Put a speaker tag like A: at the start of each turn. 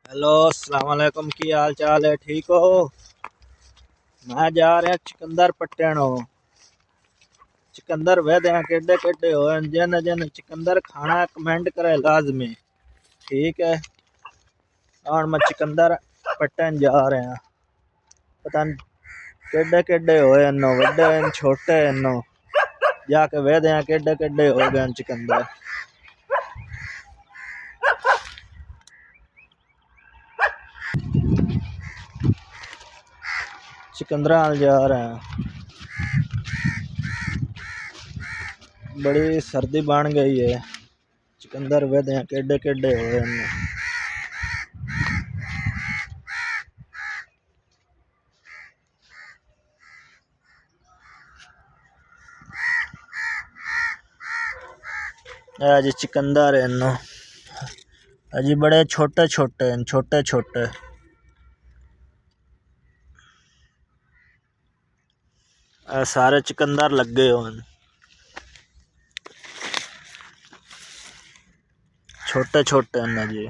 A: Hello अस्सलाम वालेकुम, की हाल चाल है? ठीक हो? मैं जा रहा चिकंदर पट्टन। चिकंदर वेद केडे केडे हो जिन जिन चिकंदर खाना कमेंट करे लाजमी। ठीक है, और मैं चिकंदर पट्टन जा रहा। पता नहीं केडे केडे होए नो, वड्डे छोटे नो, जाके वेद केडे केडे हो गए चिकंदर। चिकंदरा जा रहे हैं। बड़ी सर्दी बन गई है। चिकंदर वेद केडे केडे होए नो। जी चिकंदर है नो, अजी बड़े छोटे छोटे हैं, छोटे छोटे। सारे चिकंदर लगे हो, छोटे छोटे हैं जी।